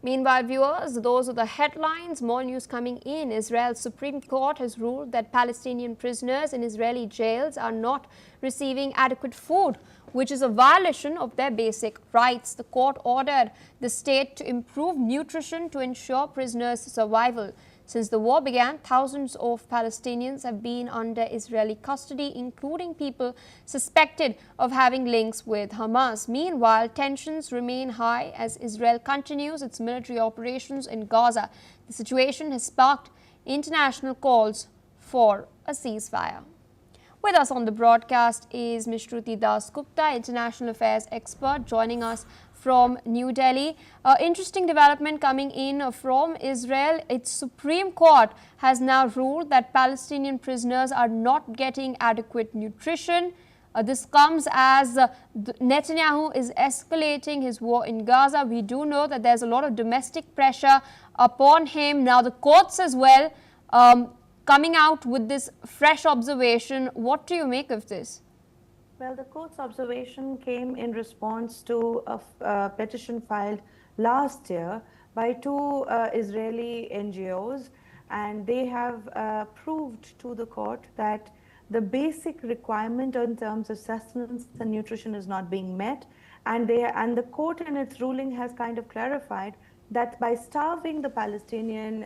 Meanwhile, viewers, those are the headlines. More news coming in. Israel's Supreme Court has ruled that Palestinian prisoners in Israeli jails are not receiving adequate food, which is a violation of their basic rights. The court ordered the state to improve nutrition to ensure prisoners' survival. Since the war began, thousands of Palestinians have been under Israeli custody, including people suspected of having links with Hamas. Meanwhile, tensions remain high as Israel continues its military operations in Gaza. The situation has sparked international calls for a ceasefire. With us on the broadcast is Ms. Shruti Das Gupta, international affairs expert, joining us from New Delhi. Interesting development coming in from Israel. Its Supreme Court has now ruled that Palestinian prisoners are not getting adequate nutrition. This comes as Netanyahu is escalating his war in Gaza. We do know that there's a lot of domestic pressure upon him. Now the courts as well coming out with this fresh observation. What do you make of this? Well, the court's observation came in response to a petition filed last year by two Israeli NGOs, and they have proved to the court that the basic requirement in terms of sustenance and nutrition is not being met, and the court in its ruling has kind of clarified that by starving the Palestinian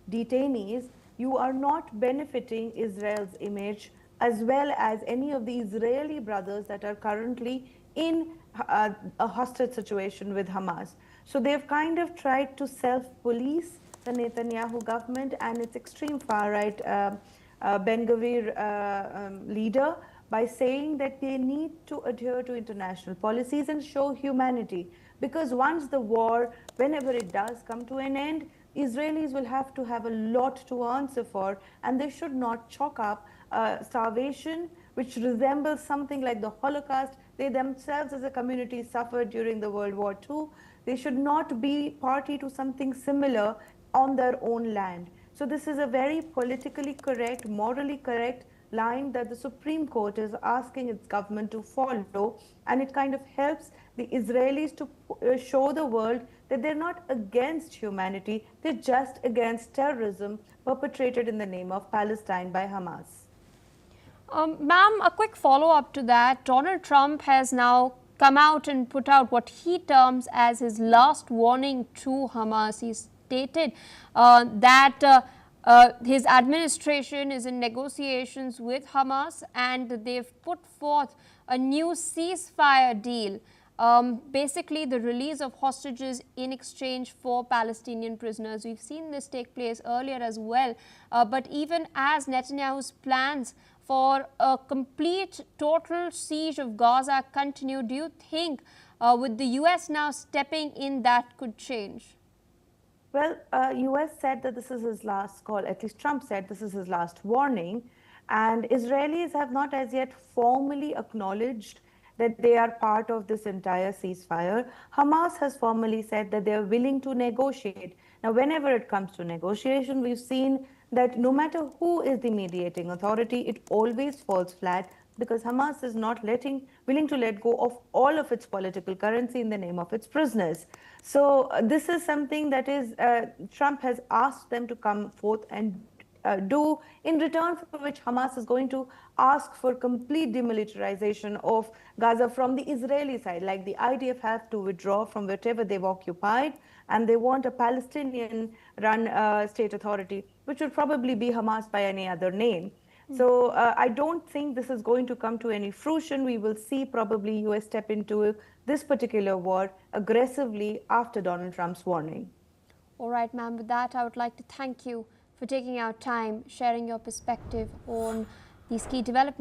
detainees, you are not benefiting Israel's image as well as any of the Israeli brothers that are currently in a hostage situation with Hamas. So they've kind of tried to self-police the Netanyahu government and its extreme far-right Ben-Gvir leader by saying that they need to adhere to international policies and show humanity. Because once the war, whenever it does come to an end, Israelis will have to have a lot to answer for, and they should not chalk up starvation, which resembles something like the Holocaust. They themselves as a community suffered during the World War II. They should not be party to something similar on their own land. So this is a very politically correct, morally correct line that the Supreme Court is asking its government to follow, and it kind of helps the Israelis to show the world that they're not against humanity, they're just against terrorism perpetrated in the name of Palestine by Hamas. Ma'am, a quick follow-up to that. Donald Trump has now come out and put out what he terms as his last warning to Hamas. He stated that his administration is in negotiations with Hamas and they've put forth a new ceasefire deal. Basically the release of hostages in exchange for Palestinian prisoners. We've seen this take place earlier as well, but even as Netanyahu's plans for a complete total siege of Gaza continue, do you think with the US now stepping in that could change? Well, US said that this is his last call, at least Trump said this is his last warning, and Israelis have not as yet formally acknowledged that they are part of this entire ceasefire. Hamas has formally said that they are willing to negotiate. Now, whenever it comes to negotiation, we've seen that no matter who is the mediating authority, it always falls flat because Hamas is not willing to let go of all of its political currency in the name of its prisoners. So this is something that is Trump has asked them to come forth and do, in return for which Hamas is going to ask for complete demilitarization of Gaza from the Israeli side. Like the IDF have to withdraw from whatever they've occupied, and they want a Palestinian-run state authority, which would probably be Hamas by any other name. So I don't think this is going to come to any fruition. We will see probably US step into this particular war aggressively after Donald Trump's warning. All right, ma'am. With that, I would like to thank you for taking our time, sharing your perspective on these key developments.